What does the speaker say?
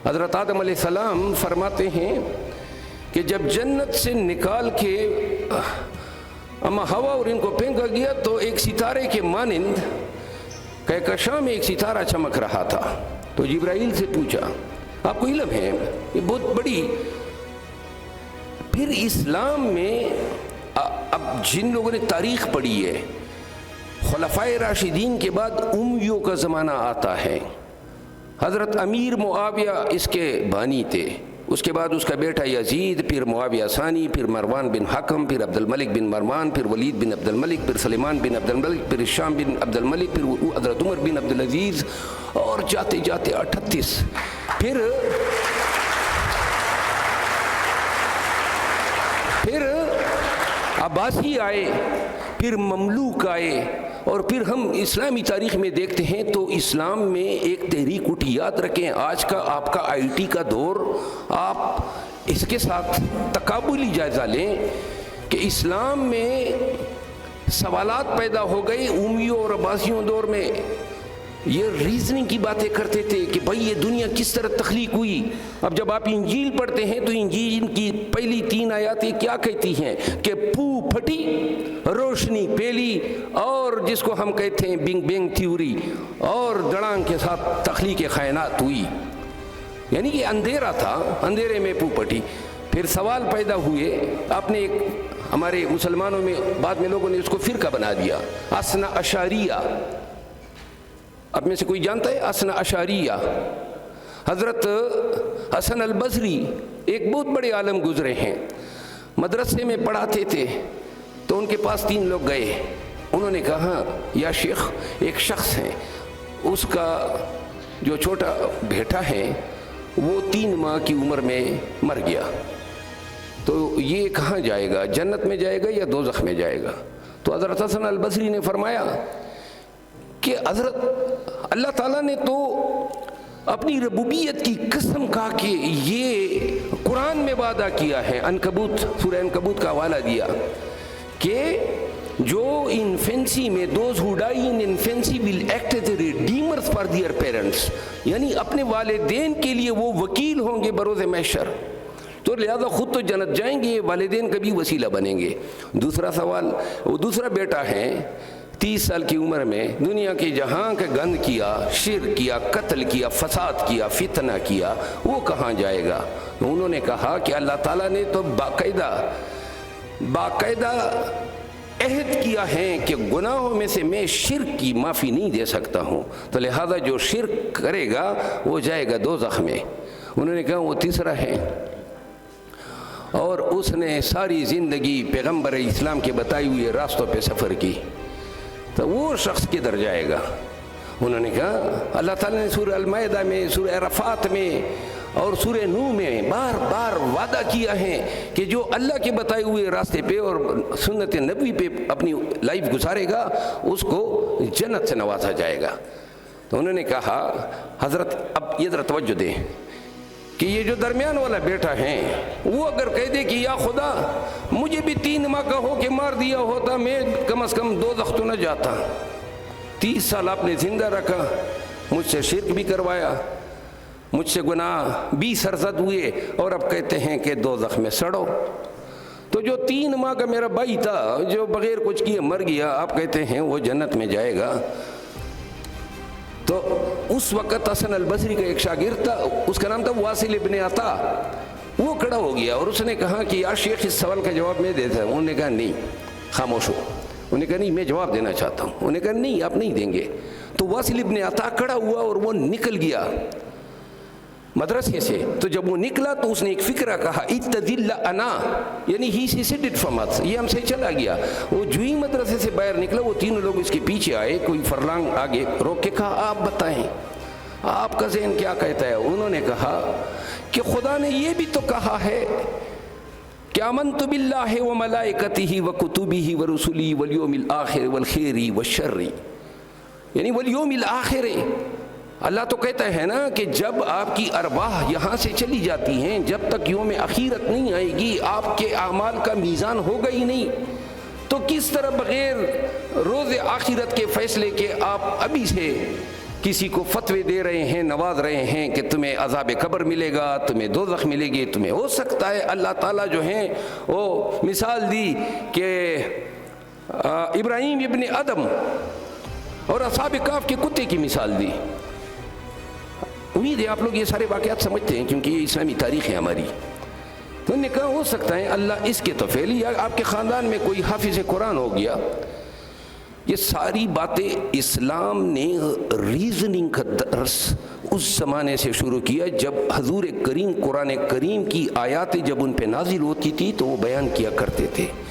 حضرت آدم علیہ السلام فرماتے ہیں کہ جب جنت سے نکال کے اما ہوا اور ان کو پھینکا گیا تو ایک ستارے کے مانند کہکشاں میں ایک ستارہ چمک رہا تھا. تو جبرائیل سے پوچھا, آپ کو علم ہے یہ بہت بڑی. پھر اسلام میں اب جن لوگوں نے تاریخ پڑھی ہے, خلفائے راشدین کے بعد امیوں کا زمانہ آتا ہے. حضرت امیر معاویہ اس کے بانی تھے, اس کے بعد اس کا بیٹا یزید, پھر معاویہ ثانی, پھر مروان بن حکم, پھر عبد الملک بن مروان, پھر ولید بن عبد الملک, پھر سلیمان بن عبد الملک, پھر ہشام بن عبد الملک, پھر حضرت عمر بن عبد العزیز, اور جاتے جاتے 38. پھر عباسی آئے, پھر مملوک آئے, اور پھر ہم اسلامی تاریخ میں دیکھتے ہیں تو اسلام میں ایک تحریک اٹھی. یاد رکھیں آج کا آپ کا آئی ٹی کا دور, آپ اس کے ساتھ تقابلی جائزہ لیں کہ اسلام میں سوالات پیدا ہو گئے امیوں اور عباسیوں دور میں. یہ ریزننگ کی باتیں کرتے تھے کہ بھائی یہ دنیا کس طرح تخلیق ہوئی. اب جب آپ انجیل پڑھتے ہیں تو انجیل کی پہلی 3 آیاتیں کیا کہتی ہیں کہ پھو پھٹی, روشنی پھیلی, اور جس کو ہم کہتے ہیں بگ بینگ تھیوری, اور دڑانگ کے ساتھ تخلیق کائنات ہوئی. یعنی کہ اندھیرا تھا, اندھیرے میں پھو پھٹی. پھر سوال پیدا ہوئے, آپ نے ایک ہمارے مسلمانوں میں بعد میں لوگوں نے اس کو فرقہ بنا دیا, اثنا اشاریہ. اب میں سے کوئی جانتا ہے اثنا اشاریہ؟ حضرت حسن البصری ایک بہت بڑے عالم گزرے ہیں, مدرسے میں پڑھاتے تھے. تو ان کے پاس 3 لوگ گئے, انہوں نے کہا یا شیخ ایک شخص ہے, اس کا جو چھوٹا بیٹا ہے وہ 3 ماہ کی عمر میں مر گیا, تو یہ کہاں جائے گا, جنت میں جائے گا یا دوزخ میں جائے گا؟ تو حضرت حسن البصری نے فرمایا کہ حضرت اللہ تعالیٰ نے تو اپنی ربوبیت کی قسم کہا کہ یہ قرآن میں وعدہ کیا ہے, عنکبوت, سورہ عنکبوت کا حوالہ دیا کہ جو انفینسی میں those who die in infancy will act as redeemers for their parents, یعنی اپنے والدین کے لیے وہ وکیل ہوں گے بروز محشر, تو لہذا خود تو جنت جائیں گے, والدین کا بھی وسیلہ بنیں گے. دوسرا سوال, وہ دوسرا بیٹا ہے 30 سال کی عمر میں دنیا کے جہاں کا گند کیا, شرک کیا, قتل کیا, فساد کیا, فتنہ کیا, وہ کہاں جائے گا؟ انہوں نے کہا کہ اللہ تعالیٰ نے تو باقاعدہ عہد کیا ہے کہ گناہوں میں سے میں شرک کی معافی نہیں دے سکتا ہوں, تو لہذا جو شرک کرے گا وہ جائے گا دوزخ میں. انہوں نے کہا وہ تیسرا ہے, اور اس نے ساری زندگی پیغمبر اسلام کے بتائی ہوئے راستوں پہ سفر کی, تو وہ شخص کدھر جائے گا؟ انہوں نے کہا اللہ تعالیٰ نے سورہ المائدہ میں, سورہ عرفات میں اور سورہ نوح میں بار بار وعدہ کیا ہے کہ جو اللہ کے بتائے ہوئے راستے پہ اور سنت نبوی پہ اپنی لائف گزارے گا اس کو جنت سے نوازا جائے گا. تو انہوں نے کہا حضرت اب یہ ذرا توجہ دیں کہ یہ جو درمیان والا بیٹا ہے وہ اگر کہہ دے کہ یا خدا مجھے بھی 3 ماہ کا ہو کے مار دیا ہوتا, میں کم از کم دوزخ تو نہ جاتا. 30 سال آپ نے زندہ رکھا, مجھ سے شرک بھی کروایا, مجھ سے گناہ بھی سرزد ہوئے, اور اب کہتے ہیں کہ دوزخ میں سڑو. تو جو 3 ماہ کا میرا بھائی تھا جو بغیر کچھ کیے مر گیا, آپ کہتے ہیں وہ جنت میں جائے گا. تو اس وقت حسن البصری کا ایک شاگرد تھا, اس کا نام تھا واصل ابن عطا. وہ کھڑا ہو گیا اور اس نے کہا کہ یا شیخ اس سوال کا جواب میں دیتا ہوں. انہوں نے کہا نہیں, خاموش ہو. انہوں نے کہا نہیں میں جواب دینا چاہتا ہوں. انہوں نے کہا نہیں آپ نہیں دیں گے. تو واصل ابن عطا کھڑا ہوا اور وہ نکل گیا مدرسے سے. تو جب وہ نکلا تو اس نے ایک فکرہ کہا اتذل انا, یعنی ہی سیڈ اٹ فرام اس, یہ ہم سے چلا گیا. وہ جو ہی مدرسے سے باہر نکلا وہ 3 لوگ اس کے پیچھے آئے, کوئی فرلانگ آگے روک کے کہا آپ بتائیں آپ کا ذہن کیا کہتا ہے؟ انہوں نے کہا کہ خدا نے یہ بھی تو کہا ہے کہ آمنت باللہ و ملائکتہ و کتبہ و رسلہ والیوم الآخر والخیر والشر, یعنی والیوم الآخر. اللہ تو کہتا ہے نا کہ جب آپ کی ارواح یہاں سے چلی جاتی ہیں, جب تک یوم اخیرت نہیں آئے گی آپ کے اعمال کا میزان ہوگا ہی نہیں. تو کس طرح بغیر روز آخرت کے فیصلے کے آپ ابھی سے کسی کو فتوے دے رہے ہیں، نواز رہے ہیں کہ تمہیں عذاب قبر ملے گا، تمہیں دوزخ ملے گی، تمہیں ہو سکتا ہے اللہ تعالیٰ جو ہیں وہ مثال دی کہ ابراہیم ابن ادم اور اصحاب کہف کے کتے کی مثال دی۔ امید ہے آپ لوگ یہ سارے واقعات سمجھتے ہیں کیونکہ یہ اسلامی تاریخ ہے ہماری۔ تو انہوں نے کہا ہو سکتا ہے اللہ اس کے توفیل، یا آپ کے خاندان میں کوئی حافظ قرآن ہو گیا۔ یہ ساری باتیں اسلام نے ریزننگ کا درس اس زمانے سے شروع کیا جب حضور کریم قرآن کریم کی آیاتیں جب ان پہ نازل ہوتی تھی تو وہ بیان کیا کرتے تھے۔